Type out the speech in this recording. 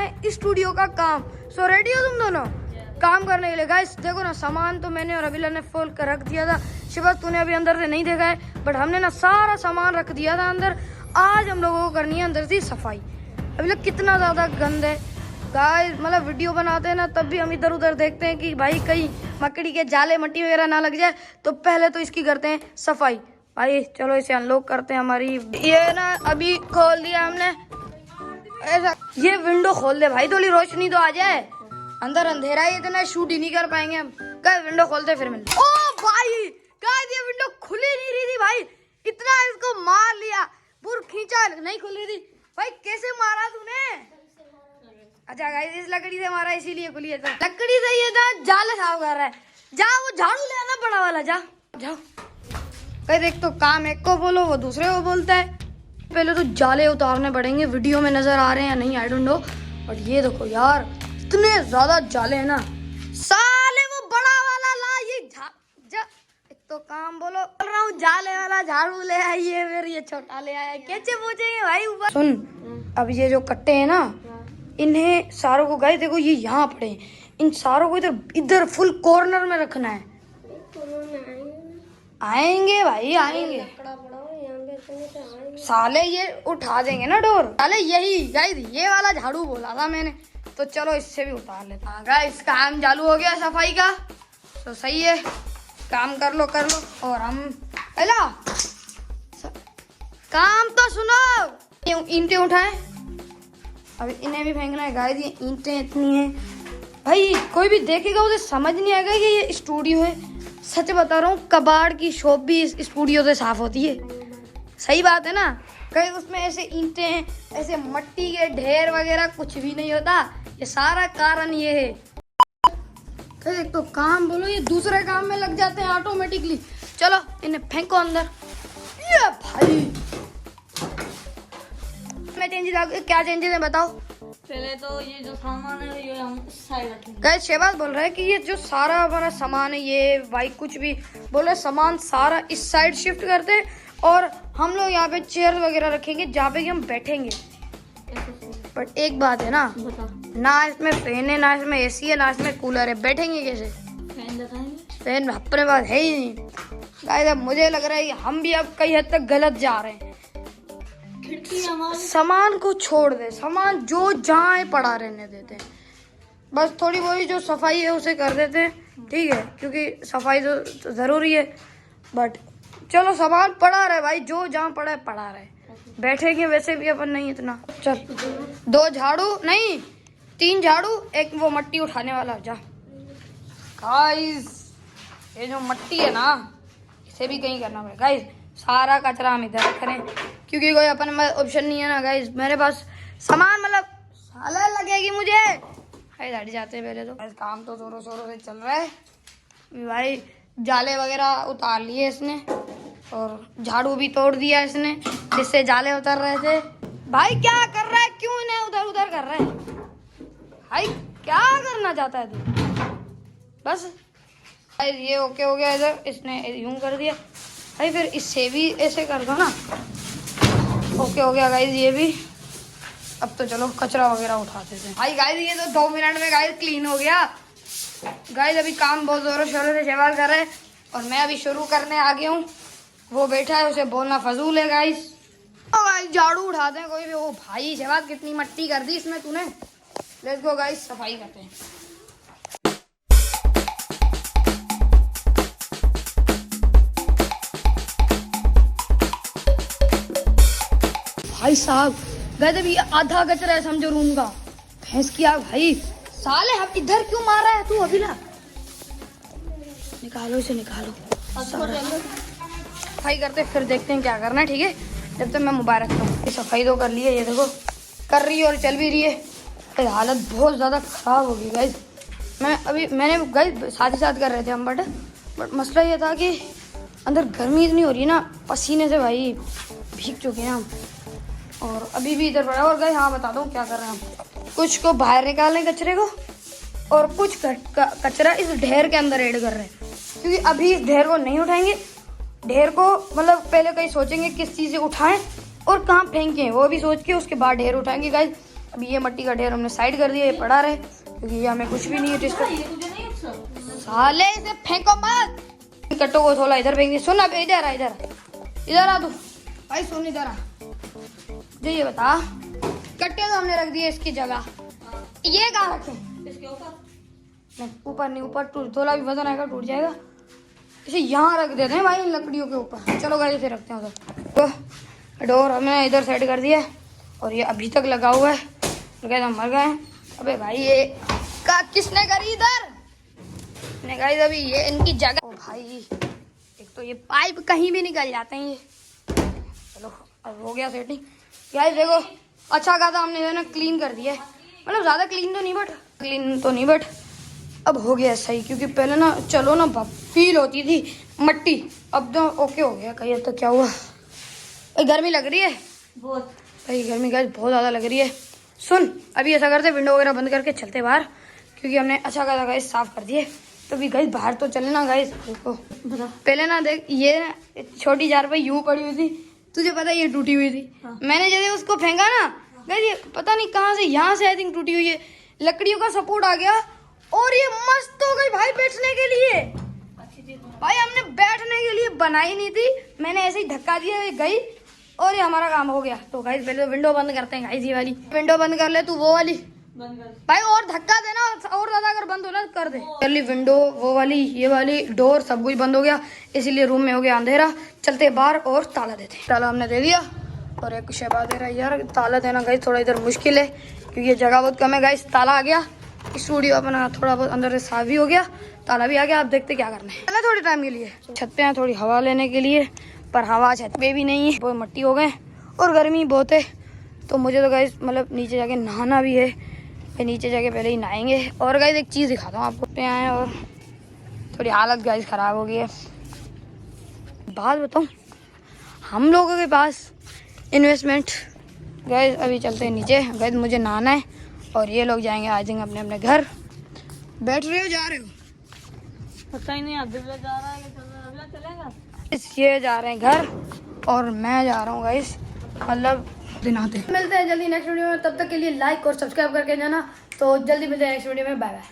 है स्टूडियो का काम। सो रेडी हो तुम दोनों काम करने के लिए? गाइस देखो ना, सामान तो मैंने और अभिला ने फोल्ड कर रख दिया था। शिवज तूने अभी अंदर से नहीं देखा है, बट हमने ना सारा सामान रख दिया था अंदर। आज हम लोगों को करनी है अंदर से सफाई। अभी लोग कितना ज़्यादा गंद है गाइस, मतलब वीडियो बनाते हैं ना तब भी हम इधर उधर देखते हैं कि भाई कहीं मकड़ी के जाले मट्टी वगैरह ना लग जाए, तो पहले तो इसकी करते हैं सफाई। भाई चलो इसे अनलॉक करते हैं। हमारी ये ना अभी खोल दिया हमने ऐसा, ये विंडो खोल दे भाई, थोड़ी रोशनी तो आ जाए। अंदर अंधेरा है, इतना शूट ही नहीं कर पाएंगे हम। गाइस विंडो खोलते फिर मिल। ओ भाई गाइस ये विंडो खुली नहीं रही थी भाई, इतना इसको मार लिया, पूरा खींचा, नहीं खुल रही थी भाई। कैसे मारा तूने? अच्छा गाइस इस लकड़ी से मारा इसीलिए खुली है। लकड़ी से ये ना जाल साफ कर रहा है। जा वो झाड़ू ले आना बड़ा वाला, जा जाओ। गाइस एक तो काम एक को बोलो वो दूसरे को बोलता है। पहले तो जाले उतारने पड़ेंगे, वीडियो में नजर आ रहे हैं या नहीं आई डोंट नो, बट ये देखो यार इतने ज्यादा जाले हैं ना। साले वो बड़ा वाला ला, ये एक तो काम बोलो बोल रहा हूँ, जाले वाला झाड़ू ले आइए, फिर ये छोटा ले आया, कैसे पूछेंगे भाई ऊपर। सुन अब ये जो कट्टे हैं ना, इन्हें सारों को गाइस देखो ये यहाँ पड़े हैं, इन सारों को इधर इधर फुल कॉर्नर में रखना है। आएंगे भाई आएंगे, साले ये उठा देंगे ना डोर। साले यही गाइस ये वाला झाड़ू बोला था मैंने, तो चलो इससे भी उतार लेते हैं। गाइस काम चालू हो गया सफाई का, तो सही है, काम कर लो और हम हेला काम तो सुनो। ईंटें उठाएं, अब इन्हें भी फेंकना है। गाइस ये ईंटें इतनी हैं भाई, कोई भी देखेगा उसे समझ नहीं आएगा कि ये स्टूडियो है। सच बता रहा हूँ, कबाड़ की शॉप भी इस स्टूडियो से साफ होती है। सही बात है ना? कहीं उसमें ऐसे ईंटें हैं, ऐसे मट्टी के ढेर वगैरह कुछ भी नहीं होता। ये सारा कारण ये है। एक तो काम बोलो, ये दूसरे काम में लग जाते हैं ऑटोमेटिकली। चलो इन्हें फेंको अंदर। ये भाई मैं चेंजेस, क्या चेंजेस है बताओ? पहले तो ये जो सामान है ये हम साइड रखेंगे। गाइस शहबाज बोल रहा है कि ये जो सारा हमारा सामान है, ये भाई कुछ भी बोले सामान सारा इस साइड शिफ्ट करते हैं और हम लोग यहाँ पे चेयर वगैरह रखेंगे जहाँ पे कि हम बैठेंगे। बट एक बात है ना, ना इसमें फैन है, ना इसमें एसी है, ना इसमें कूलर है, बैठेंगे कैसे? फैन लगाएंगे, फैन अपने पास है ही नहीं। गाइस अब मुझे लग रहा है कि हम भी अब कई हद तक गलत जा रहे हैं। सामान को छोड़ दे, सामान जो जहाँ है पड़ा रहने देते हैं, बस थोड़ी बहुत जो सफाई है उसे कर देते हैं, ठीक है, क्योंकि सफाई तो जरूरी है। बट चलो सामान पड़ा रहे भाई, जो जहाँ पड़ा है पड़ा रहे, बैठेंगे वैसे भी अपन नहीं इतना। चल 2 झाड़ू नहीं 3 झाड़ू, एक वो मट्टी उठाने वाला जा। गाइस ये जो मट्टी है ना, इसे भी कहीं करना पड़ेगा। गाइस सारा कचरा हम इधर रख रहे हैं क्योंकि कोई अपन में ऑप्शन नहीं है ना। गाइस मेरे पास सामान मतलब साला लगेगी मुझे। भाई गाड़ी जाते हैं पहले तो। काम तो जोरों शोरों से चल रहा है भाई, जाले वगैरह उतार लिए इसने और झाड़ू भी तोड़ दिया इसने जिससे जाले उतर रहे थे। भाई क्या कर रहा है, क्यों इन्हें उधर उधर कर रहा है भाई, क्या करना चाहता है तू? बस ये ओके हो गया इधर, इसने यूं कर दिया भाई, फिर इससे भी ऐसे कर दो ना। ओके हो गया गाइस ये भी। अब तो चलो कचरा वगैरह उठाते थे भाई। गाइस ये तो 2 मिनट में गाइस क्लीन हो गया। गाइस अभी काम बहुत जोरों शोरों से शहबाज कर रहे हैं और मैं अभी शुरू करने आ गया हूँ। वो बैठा है, उसे बोलना फजूल है गाइस। गाइस झाड़ू उठाते हैं कोई भी। ओ भाई शहबाज कितनी मट्टी कर दी इसमें तूने। लेट्स गो गाइस सफाई करते हैं। भाई साहब गाइस अभी आधा कचरा है समझो रूम का। भैंस की आग भाई, साले हम इधर क्यों मार रहा है तू? अभी ना निकालो इसे, निकालो सफाई करते फिर देखते हैं क्या करना है, ठीक है? जब तक मैं मोबाइल रखता हूँ। सफाई तो कर ली है, ये देखो कर रही है और चल भी रही है। हालत बहुत ज़्यादा ख़राब होगी गाइस। मैंने गाइस साथ ही साथ कर रहे थे हम, बट मसला ये था कि अंदर गर्मी इतनी हो रही है ना, पसीने से भाई भीग चुके हैं हम। और अभी भी इधर पड़ा। और गाइस हाँ बता दो क्या कर रहे हैं हम, कुछ को बाहर निकालने कचरे को और कुछ कचरा इस ढेर के अंदर ऐड कर रहे हैं, क्योंकि अभी इस ढेर को नहीं उठाएंगे। ढेर को मतलब पहले कहीं सोचेंगे किस चीज़ से उठाएं और कहाँ फेंकें, वो भी सोच के उसके बाद ढेर उठाएंगे। गाइस अभी ये मट्टी का ढेर हमने साइड कर दिया, ये पड़ा रहे क्योंकि ये हमें कुछ भी नहीं है डिस्टर्ब। ये तुझे नहीं अच्छा साले इसे फेंको मत, कट्टों को थोड़ा इधर फेंक दे। सुन अब इधर आ, इधर आ तू भाई, सुन इधर आ। जो ये बता, कट्टे तो हमने रख दिए इसकी जगह, ये कहाँ रखे? इसके ऊपर नहीं ऊपर नहीं, ऊपर टूट थोड़ा भी वजन आएगा टूट जाएगा। इसे यहाँ रख देते हैं भाई इन लकड़ियों के ऊपर। चलो गाइस इसे रखते हैं उधर। तो डोर हमने इधर सेट कर दिया है और ये अभी तक लगा हुआ है। तो कहते हम मर गए हैं। अबे भाई ये का किसने करी इधर? ने गाइस अभी ये इनकी जगह। ओ भाई एक तो ये पाइप कहीं भी निकल जाते हैं ये। चलो अब हो गया सेटिंग। गाइस देखो अच्छा खासा हमने जो है ना क्लीन कर दिया है, मतलब ज़्यादा क्लीन तो नहीं बट अब हो गया सही। क्योंकि पहले ना चलो ना फील होती थी मट्टी, अब तो ओके हो गया। कहीं अब तक क्या हुआ? गर्मी लग रही है बहुत भाई, गर्मी गाइस बहुत ज़्यादा लग रही है। सुन अभी ऐसा करते विंडो वगैरह बंद करके चलते बाहर, क्योंकि हमने अच्छा खासा गाइस साफ कर दिए। तो भी गाइस बाहर तो चले ना गाइस। देखो पहले ना देख ये ना छोटी चारपाई यूं पड़ी हुई थी, तुझे पता है ये टूटी हुई थी। हाँ। मैंने जैसे उसको फेंका ना गाइस, ये पता नहीं कहाँ से यहाँ से आई थिंक टूटी हुई है। लकड़ियों का सपोर्ट आ गया और ये मस्त हो गई भाई बैठने के लिए। अच्छी चीज है। भाई हमने बैठने के लिए बनाई नहीं थी, मैंने ऐसे ही धक्का दिया, ये गई और ये हमारा काम हो गया। तो गाइस पहले तो विंडो बंद करते हैं गाइस, ये वाली विंडो बंद कर ले तू, वो वाली बंद कर। भाई और धक्का देना और ज्यादा अगर बंद हो ना कर दे। पहली विंडो वो वाली ये वाली डोर सब कुछ बंद हो गया, इसीलिए रूम में हो गया अंधेरा। चलते बाहर और ताला देते। ताला हमने दे दिया और एक शहबा दे रहा है यार। ताला देना गाइस थोड़ा इधर मुश्किल है क्योंकि ये जगह बहुत कम है गाइस। ताला आ गया, स्टूडियो अपना थोड़ा बहुत अंदर से साफ भी हो गया, ताला भी आ गया। आप देखते क्या करना है। चला थोड़े टाइम के लिए छत पे थोड़ी हवा लेने के लिए, पर हवा छत पे भी नहीं है, बहुत मट्टी हो गए और गर्मी बहुत है। तो मुझे तो गाइस मतलब नीचे जाके नहाना भी है, नीचे जाके पहले ही नहाएंगे। और गाइस एक चीज़ दिखाता हूँ आपको। पे आए और थोड़ी हालत गाइस ख़राब हो गई है। बात बताऊँ, हम लोगों के पास इन्वेस्टमेंट गाइस। अभी चलते हैं नीचे गाइस, मुझे नहाना है और ये लोग जाएंगे आई थिंक अपने अपने घर। बैठ रहे हो जा रहे हो? पता ही नहीं अब्दुल्ला जा रहा है कि अब्दुल्ला चलेगा। ये जा रहे हैं घर और मैं जा रहा हूँ गाइस मतलब दिनाते। मिलते हैं जल्दी नेक्स्ट वीडियो में, तब तक के लिए लाइक और सब्सक्राइब करके जाना। तो जल्दी मिलते हैं नेक्स्ट वीडियो में, बाय बाय।